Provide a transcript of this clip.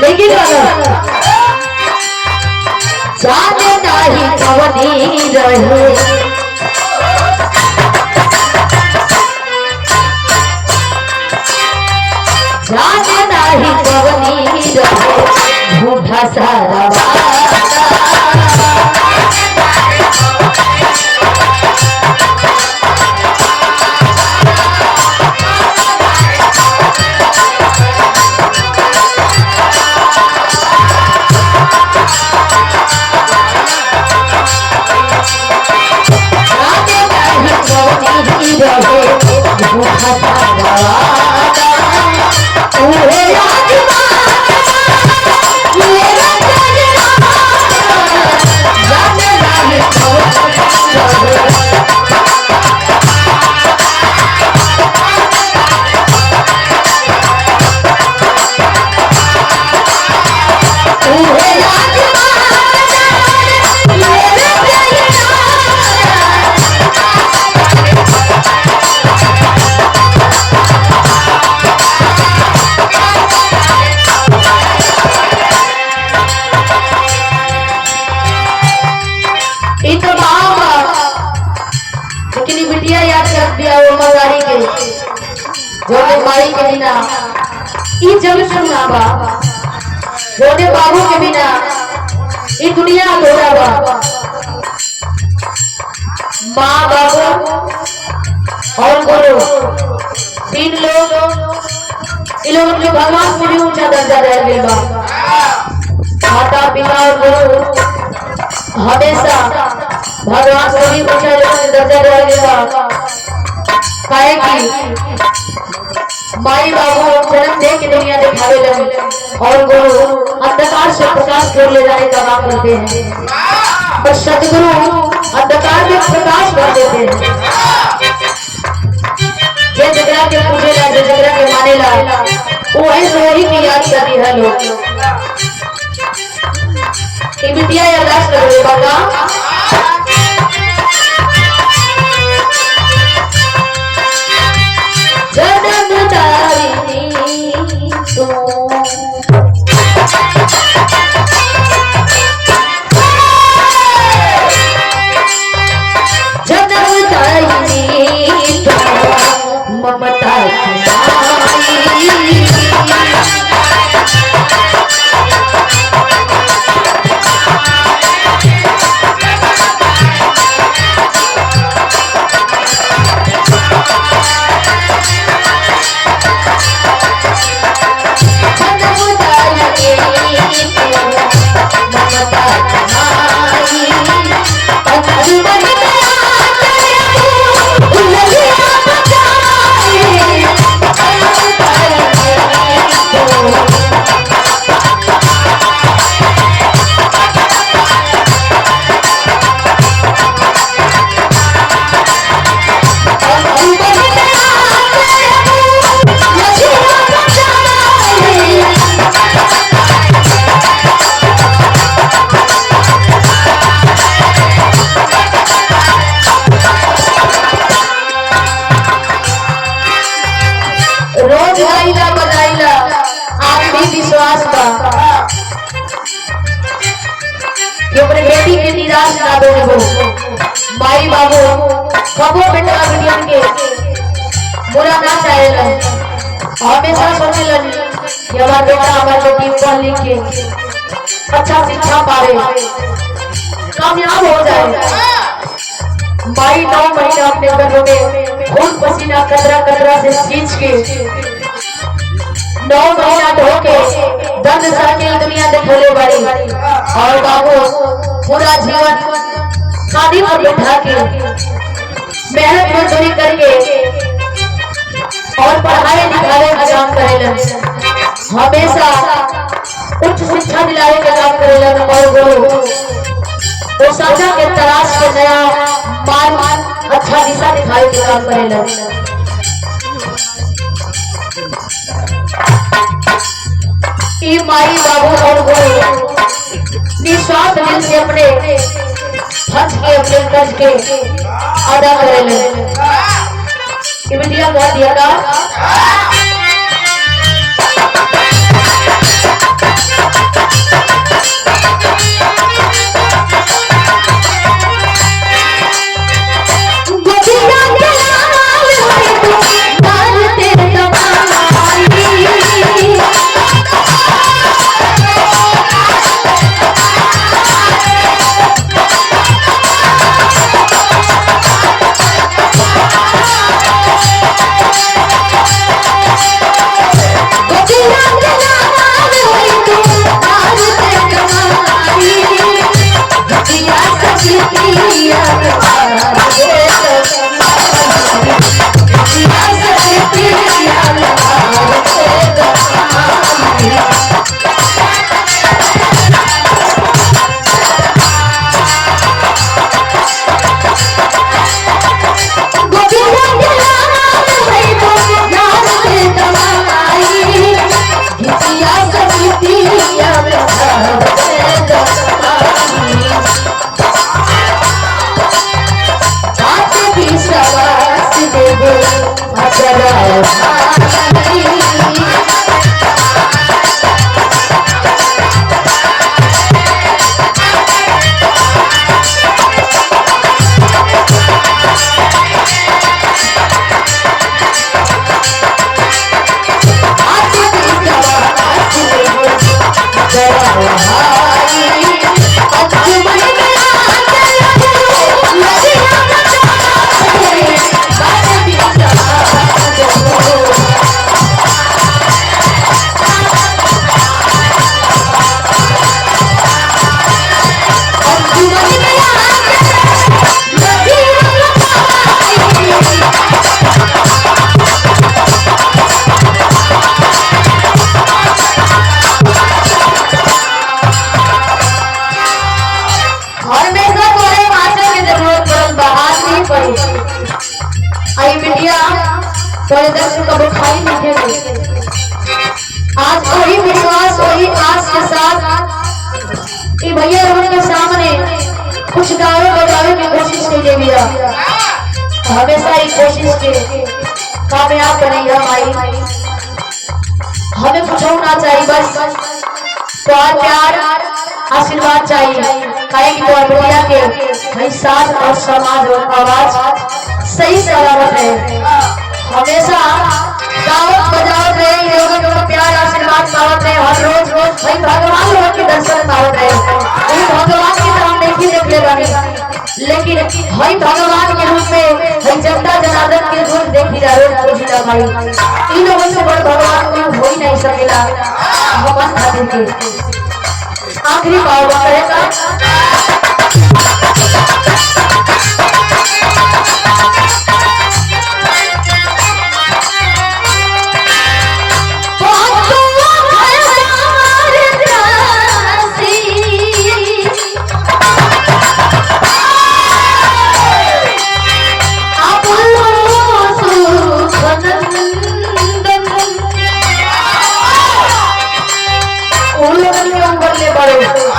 लेकिन जाने नहीं कवनी रहे जाने नहीं कवनी रहे झूठा सारा माई के बिना ई जग सुना बा जोने बाबू के बिना ई दुनिया अधूरा बा। माँ बाबू और गुरु तीन लोग इन लोगों के भगवान से भी ऊंचा दर्जा रह गया बा। माता पिता और गुरु हमेशा भगवान से भी ऊंचा दर्जा रह गया बा। काहे की माई बाबू जन्म दे के दुनिया दिखावे लगे और गुरु अंधकार से प्रकाश कर ले जाने का काम करते हैं, पर सदगुरु अंधकार में प्रकाश कर देते हैं। ये जगह के पूजे ला, जो जगह के माने ला, वो ऐसे ही की याद करती है लोग। ये बिटिया यादाश्त कर रहे बाबा ममता विश्वास बा कि अपने बेटी के निराश ना हो। माई बाबू कबो बेटा बिटियन के बुरा ना चाहेला, हमेशा सोचेलन कि हमारा बेटा हमारी बेटी पढ़ लिख के अच्छा शिक्षा पावे, कामयाब हो जाए। माई 9 महीना अपने गर्भ में खून पसीना कतरा कतरा से सींच के 9 महीना धो के दर्द सहके दुनिया देखले बड़ी, और बाबू पूरा जीवन शादी पर बैठा के मेहनत मजदूरी करके और पढ़ाई लिखाई का काम करेलन, हमेशा उच्च शिक्षा दिलाने का काम करेलन। और वो सच्चा के तलाश के नया मार्ग अच्छा दिशा दिखाने का काम करेलन। ये माई बाबू और गुरु निस्वार्थ दिल से अपने हज के अपने कर्ज के अदा करेले। ये बिटिया बहुत दिया था हमेशा ही कोशिश के कामयाब बनेगा भाई। हमें कुछ होना चाहिए बस प्यार प्यार आशीर्वाद चाहिए। काहे कि तो बढ़िया के भाई साथ और समाज और आवाज सही सलामत है। हमेशा गावत बजावत रहे लोगों को प्यार आशीर्वाद पावत रहे। हर रोज रोज भाई भगवान लोग के दर्शन पावत रहे। भगवान की तरह नहीं देख ले बनी लेकिन भाई भगवान के रूप में भाई जनता जनार्दन के रूप देखी जा रोज भाई इन लोगों से बड़ भगवान कोई हो ही नहीं सकेला। भगवान खातिर के आखिरी पाव करेगा बड़े